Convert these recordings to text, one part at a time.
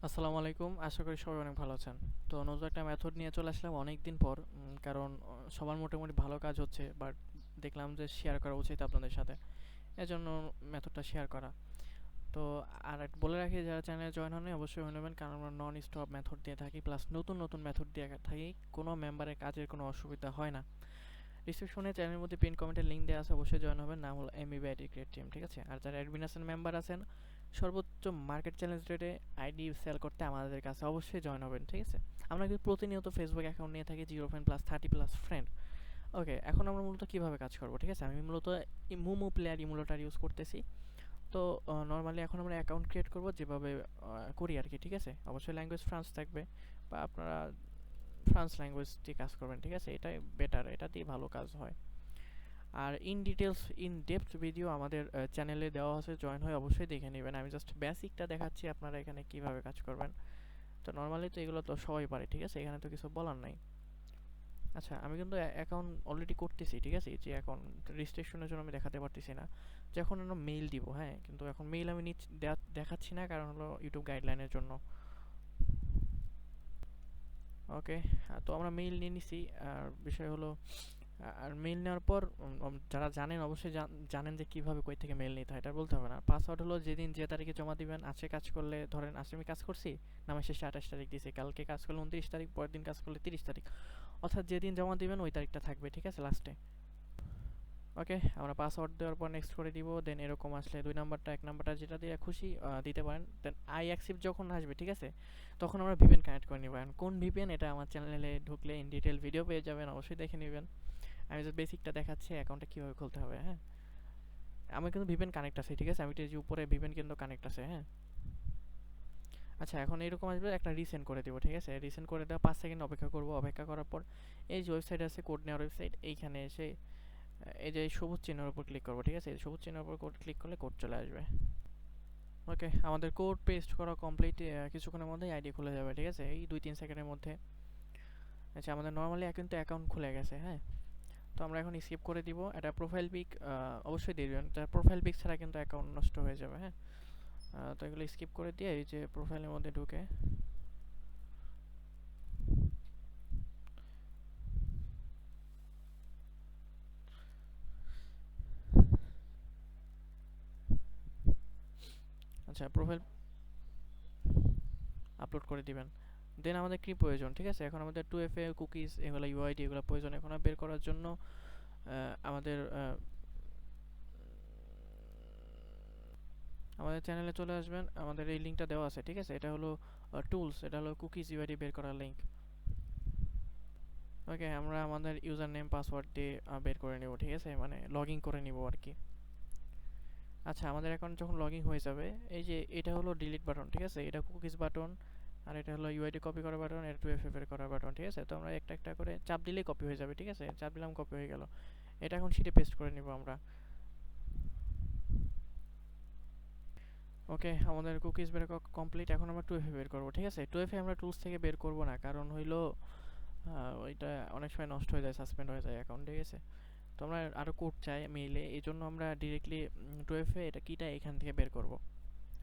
আসসালামু আলাইকুম। আশা করি সবাই অনেক ভালো আছেন। তো নতুন একটা মেথড নিয়ে চলে আসলাম অনেক দিন পর। কারণ সবার মোটামুটি ভালো কাজ হচ্ছে, বাট দেখলাম যে শেয়ার করা উচিত আপনাদের সাথে। এজন্য মেথডটা শেয়ার করা। তো আর বলে রাখি, যারা চ্যানেলে জয়েন হননি অবশ্যই হয়ে নেবেন, কারণ আমরা নন স্টপ মেথড দিয়ে থাকি, প্লাস নতুন নতুন মেথড দিয়ে থাকি। কোনো মেম্বারের কাজের কোনো অসুবিধা হয় না। ডিসক্রিপশনে চ্যানেলের মধ্যে পিন কমেন্টের লিঙ্ক দেওয়া আছে, অবশ্যই জয়েন হবেন। নাম হলো এমইবি আইডি ক্রিয়েট টিম, ঠিক আছে? আর যারা অ্যাডমিন আছেন, মেম্বার আছেন, সর্বোচ্চ মার্কেট চ্যালেঞ্জ রেটে আইডি সেল করতে আমাদের কাছে অবশ্যই জয়েন হবেন, ঠিক আছে? আমরা কিন্তু প্রতিনিয়ত ফেসবুক অ্যাকাউন্ট নিয়ে থাকি 0 ফ্রেন্ড প্লাস 30+ ফ্রেন্ড। ওকে, এখন আমরা মূলত কীভাবে কাজ করবো, ঠিক আছে? আমি মূলত মুমু প্লেয়ার ইমুলেটার ইউজ করতেছি। তো নর্মালি এখন আমরা অ্যাকাউন্ট ক্রিয়েট করবো যেভাবে করি আর কি, ঠিক আছে? অবশ্যই ল্যাঙ্গুয়েজ ফ্রান্স থাকবে, বা আপনারা ফ্রান্স ল্যাঙ্গুয়েজ দিয়ে কাজ করবেন, ঠিক আছে? এটাই বেটার, এটা দিয়ে ভালো কাজ হয়। আর ইন ডেপথ ভিডিও আমাদের চ্যানেলে দেওয়া আছে, জয়েন হয়ে অবশ্যই দেখে নেবেন। আমি জাস্ট বেসিকটা দেখাচ্ছি আপনারা এখানে কিভাবে কাজ করবেন। তো নর্মালি তো এগুলো তো সবাই পারে, ঠিক আছে? এখানে তো কিছু বলার নাই। আচ্ছা, আমি কিন্তু অ্যাকাউন্ট অলরেডি করতেছি, ঠিক আছে? যে অ্যাকাউন্ট রেজিস্ট্রেশনের জন্য আমি দেখাতে পারতেছি না। যখন আমরা মেইল দিব, হ্যাঁ, কিন্তু এখন মেইল আমি দেখাচ্ছি না, কারণ হলো ইউটিউব গাইডলাইনের জন্য। ওকে, তো আমরা মেইল নিয়ে নিছি। আর বিষয় হলো, আর মেইল নেওয়ার পর যারা জানেন অবশ্যই জানেন যে কীভাবে কই থেকে মেইল নিতে হয়, এটা বলতে হবে না। পাসওয়ার্ড হলো যেদিন যে তারিখে জমা দিবেন। আজকে কাজ করলে ধরেন আজকে আমি কাজ করছি, নামের শেষে 28 তারিখ দিয়েছি, কালকে কাজ করলে 29 তারিখ, পরের দিন কাজ করলে 30 তারিখ, অর্থাৎ যেদিন জমা দিবেন ওই তারিখটা থাকবে, ঠিক আছে, লাস্টে। ওকে, আমরা পাসওয়ার্ড দেওয়ার পর নেক্সট করে দিব। দেন এরকম আসলে 2 নাম্বারটা 1 নাম্বারটা যেটা দিয়ে খুশি দিতে পারেন। দেন আই অ্যাকসেপ্ট যখন আসবে, ঠিক আছে, তখন আমরা ভিপিএন কানেক্ট করে নিব। কোন ভিপিএন, এটা আমার চ্যানেলে ঢুকলে ইন ডিটেল ভিডিও পেয়ে যাবেন, অবশ্যই দেখে নেবেন। আমি জাস্ট বেসিকটা দেখাচ্ছি অ্যাকাউন্টটা কীভাবে খুলতে হবে, হ্যাঁ? আমার কিন্তু ভিপিএন কানেক্ট আছে, ঠিক আছে? আমি যে উপরে ভিপিএন কিন্তু কানেক্ট আছে, হ্যাঁ? আচ্ছা, এখন এরকম আসবে, একটা রিসেন্ড করে দেবো, ঠিক আছে? রিসেন্ড করে দেওয়া 5 সেকেন্ড অপেক্ষা করবো। অপেক্ষা করার পর এই যে ওয়েবসাইট আছে, কোড নেওয়ার ওয়েবসাইট, এইখানে এসে এই যে সবুজ চিহ্নের উপর ক্লিক করবো, ঠিক আছে? সবুজ চিহ্নের উপর কোড ক্লিক করলে কোড চলে আসবে। ওকে, আমাদের কোড পেস্ট করা কমপ্লিট। কিছুক্ষণের মধ্যেই আইডি খুলে যাবে, ঠিক আছে? এই 2-3 সেকেন্ডের মধ্যে। আচ্ছা, আমাদের নর্মালি কিন্তু অ্যাকাউন্ট খুলে গেছে, হ্যাঁ? তো আমরা এখন স্কিপ করে দিব। এটা প্রোফাইল পিক অবশ্যই দিয়ে দেবেন, প্রোফাইল পিক ছাড়া কিন্তু অ্যাকাউন্ট নষ্ট হয়ে যাবে, হ্যাঁ? তো এগুলো স্কিপ করে দিয়ে এই যে প্রোফাইলের মধ্যে ঢুকে আচ্ছা প্রোফাইল আপলোড করে দিবেন। দেন আমাদের কি প্রয়োজন, ঠিক আছে? এখন আমাদের 2FA কুকিজ, এগুলো ইউআইডি, এগুলো প্রয়োজন। এখন বের করার জন্য আমাদের আমাদের চ্যানেলে চলে আসবেন। আমাদের এই লিঙ্কটা দেওয়া আছে, ঠিক আছে? এটা হলো টুলস, এটা হলো কুকিজ ইউআইডি বের করার লিঙ্ক। ওকে, আমরা আমাদের ইউজার নেম পাসওয়ার্ড দিয়ে বের করে নেব, ঠিক আছে? মানে লগ ইন করে নিব আর কি। আচ্ছা, আমাদের অ্যাকাউন্ট যখন লগ ইন হয়ে যাবে, এই যে এটা হলো ডিলিট বাটন, ঠিক আছে? এটা কুকিজ বাটন, আর এটা হলো ইউআইডি কপি করার বাটন, এটা 2FA বের করার বাটন, ঠিক আছে? তো আমরা একটা একটা করে চাপ দিলেই কপি হয়ে যাবে, ঠিক আছে? চাপ দিলাম, কপি হয়ে গেল। এটা এখন শিটে পেস্ট করে নিব আমরা। ওকে, আমাদের কুকিজ বের কমপ্লিট। এখন আমরা 2FA বের করবো, ঠিক আছে? 2FA আমরা টুলস থেকে বের করবো না, কারণ হইলো ওইটা অনেক সময় নষ্ট হয়ে যায়, সাসপেন্ড হয়ে যায় অ্যাকাউন্ট, ঠিক আছে? তো আমরা আরও কোড চাই মেইলে, এই জন্য আমরা ডিরেক্টলি 2FA এটা কিটা এখান থেকে বের করব,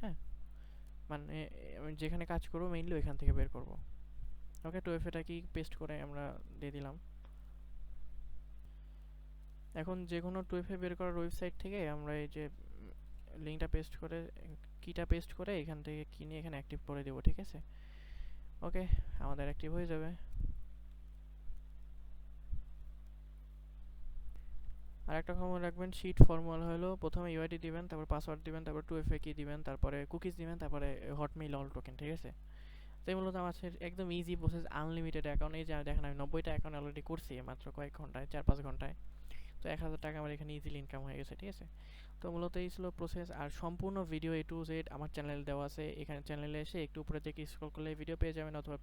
হ্যাঁ? মানে আমি যেখানে কাজ করবো মেইনলি ওইখান থেকে বের করব। ওকে, 2FAটা কি পেস্ট করে আমরা দিয়ে দিলাম। এখন যে কোনো 2FA বের করার ওয়েবসাইট থেকে আমরা এই যে লিঙ্কটা পেস্ট করে, কিটা পেস্ট করে এখান থেকে কিনে এখানে অ্যাক্টিভ করে দেবো, ঠিক আছে? ওকে, আমাদের অ্যাক্টিভ হয়ে যাবে। আর একটা খবর রাখবেন, শিট ফর্মুলা হলো প্রথমে ইউআইডি দিবেন, তারপর পাসওয়ার্ড দিবেন, তারপর 2FA কি দিবেন, তারপরে কুকিজ দিবেন, তারপরে হটমেইল অল টোকেন, ঠিক আছে? তো মূলত আমার একদম ইজি প্রসেস, আনলিমিটেড অ্যাকাউন্ট। এই যে দেখেন আমি 90টা অ্যাকাউন্ট অলরেডি করছি মাত্র কয়েক ঘন্টায়, 4-5 ঘন্টায়। তো 1000 টাকা আমার এখানে ইজিলি ইনকাম হয়ে গেছে, ঠিক আছে? তো মূলত এই ছিল প্রসেস। আর সম্পূর্ণ ভিডিও A to Z আমার চ্যানেলে দেওয়া আছে। এখানে চ্যানেলে এসে একটু উপরে থেকে স্ক্রল করলে ভিডিও পেয়ে যাবেন, অথবা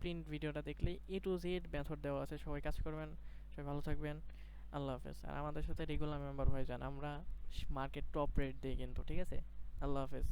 প্রিন্ট ভিডিওটা দেখলেই A to Z মেথড দেওয়া আছে। সবাই কাজ করবেন, সবাই ভালো থাকবেন। আল্লাহ হাফেজ। আর আমাদের সাথে রেগুলার মেম্বার হয়ে যান, আমরা মার্কেট টপ রেট দিই কিন্তু, ঠিক আছে? আল্লাহ হাফেজ।